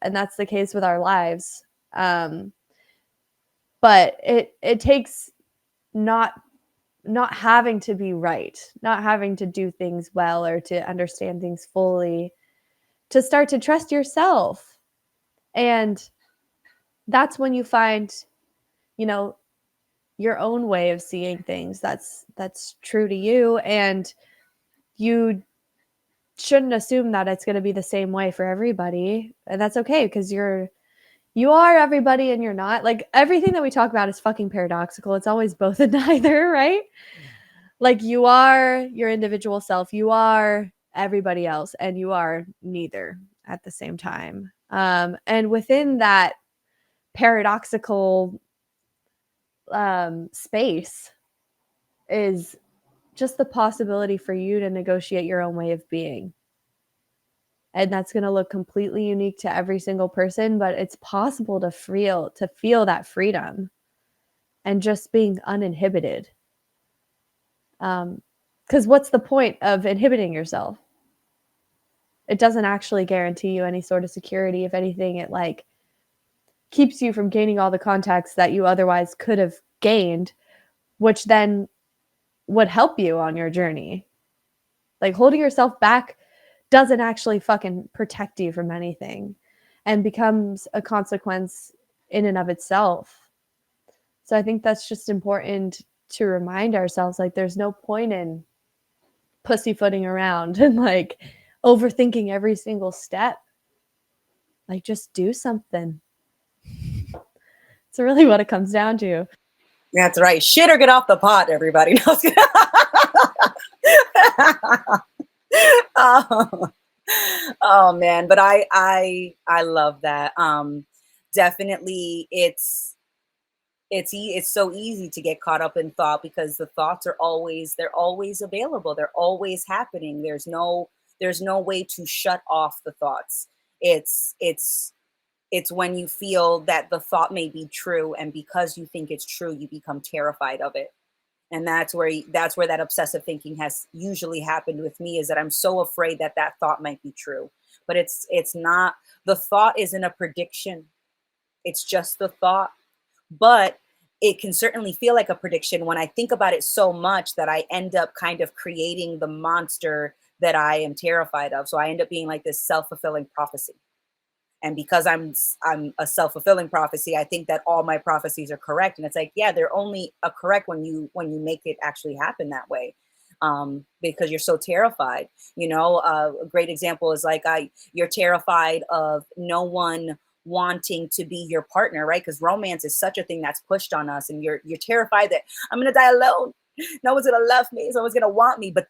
And that's the case with our lives. But it takes not not having to be right, not having to do things well or to understand things fully, to start to trust yourself. And that's when you find, you know, your own way of seeing things that's true to you, and you shouldn't assume that it's going to be the same way for everybody, and that's okay because you are everybody and you're not. Like everything that we talk about is fucking paradoxical. It's always both and neither, right? Like you are your individual self, you are everybody else, and you are neither at the same time. And within that paradoxical space is just the possibility for you to negotiate your own way of being. And that's going to look completely unique to every single person, but it's possible to feel that freedom and just being uninhibited. Because what's the point of inhibiting yourself? It doesn't actually guarantee you any sort of security. If anything, it like keeps you from gaining all the context that you otherwise could have gained, which then would help you on your journey. Like holding yourself back doesn't actually fucking protect you from anything and becomes a consequence in and of itself. So I think that's just important to remind ourselves like there's no point in pussyfooting around and like overthinking every single step. Like just do something. It's really what it comes down to. That's right. Shit or get off the pot, everybody. No, oh, oh man, but I love that. Definitely, it's so easy to get caught up in thought because the thoughts are always they're always available. They're always happening. There's no way to shut off the thoughts. It's it's it's when you feel that the thought may be true, and because you think it's true, you become terrified of it. And that's where that obsessive thinking has usually happened with me, is that I'm so afraid that that thought might be true, but it's not. The thought isn't a prediction, it's just the thought. But it can certainly feel like a prediction when I think about it so much that I end up kind of creating the monster that I am terrified of. So I end up being like this self-fulfilling prophecy. And because I'm a self-fulfilling prophecy, I think that all my prophecies are correct, and it's like, yeah, they're only correct when you make it actually happen that way, because you're so terrified. A great example is like, you're terrified of no one wanting to be your partner, right? Because romance is such a thing that's pushed on us, and you're terrified that I'm gonna die alone, no one's gonna love me, no one's gonna want me. But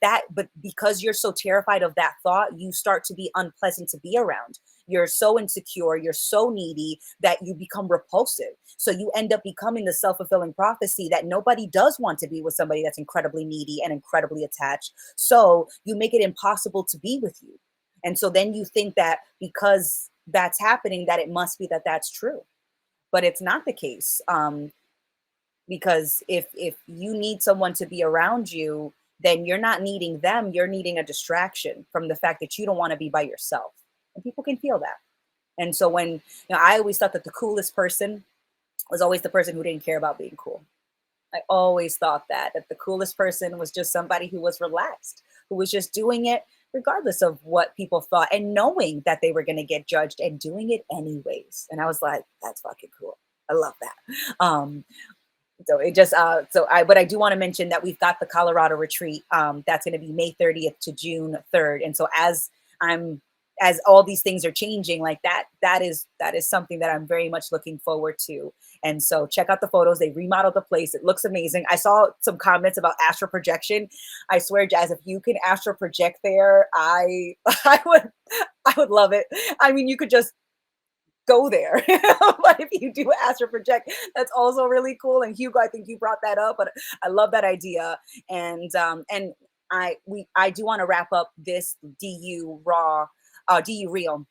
because you're so terrified of that thought, you start to be unpleasant to be around. You're so insecure, you're so needy that you become repulsive. So you end up becoming the self-fulfilling prophecy that nobody does want to be with somebody that's incredibly needy and incredibly attached. So you make it impossible to be with you. And so then you think that because that's happening, that it must be that that's true. But it's not the case. Because if you need someone to be around you, then you're not needing them, you're needing a distraction from the fact that you don't want to be by yourself. And people can feel that. And so I always thought that the coolest person was always the person who didn't care about being cool. I always thought that the coolest person was just somebody who was relaxed, who was just doing it regardless of what people thought, and knowing that they were going to get judged and doing it anyways. And I was like, that's fucking cool. I love that. So it just but I do want to mention that we've got the Colorado retreat, that's going to be May 30th to June 3rd. And so I'm as all these things are changing, like that is something that I'm very much looking forward to. And so check out the photos. They remodeled the place. It looks amazing. I saw some comments about astral projection. I swear, Jazz, if you can astral project there, I I would love it. I mean, you could just go there. But if you do astral project, that's also really cool. And Hugo, I think you brought that up, but I love that idea. And I do want to wrap up this DU real,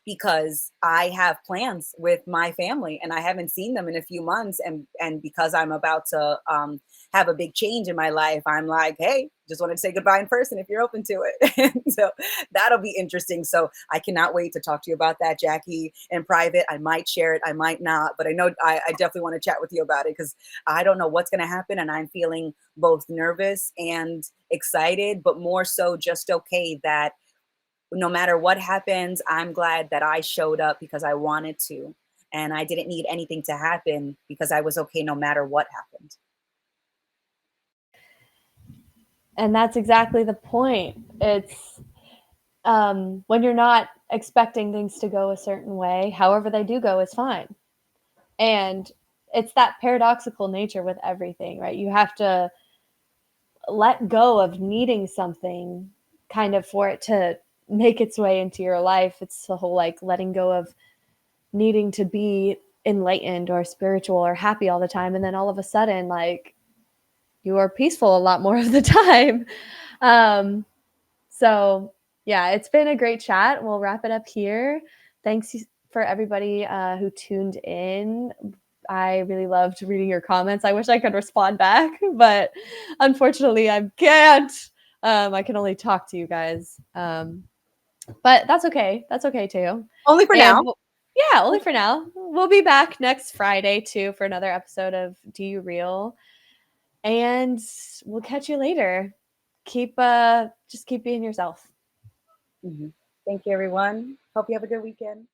because I have plans with my family and I haven't seen them in a few months. And because I'm about to have a big change in my life, I'm like, hey, just wanted to say goodbye in person if you're open to it. And so that'll be interesting. So I cannot wait to talk to you about that, Jackie, in private. I might share it, I might not, but I know I definitely want to chat with you about it, because I don't know what's going to happen. And I'm feeling both nervous and excited, but more so just okay that no matter what happens, I'm glad that I showed up because I wanted to. and I didn't need anything to happen because I was okay no matter what happened. And that's exactly the point. It's when you're not expecting things to go a certain way, however they do go is fine. And it's that paradoxical nature with everything, right? You have to let go of needing something kind of for it to make its way into your life. It's the whole like letting go of needing to be enlightened or spiritual or happy all the time. And then all of a sudden, like, you are peaceful a lot more of the time. Um, so, yeah, it's been a great chat. We'll wrap it up here. Thanks for everybody who tuned in. I really loved reading your comments. I wish I could respond back, but unfortunately, I can't. I can only talk to you guys. But that's okay. That's okay too. Only for And now. yeah, only for now. We'll be back next Friday too for another episode of Do You Real? And we'll catch you later. Keep just keep being yourself. Mhm. Thank you, everyone. Hope you have a good weekend.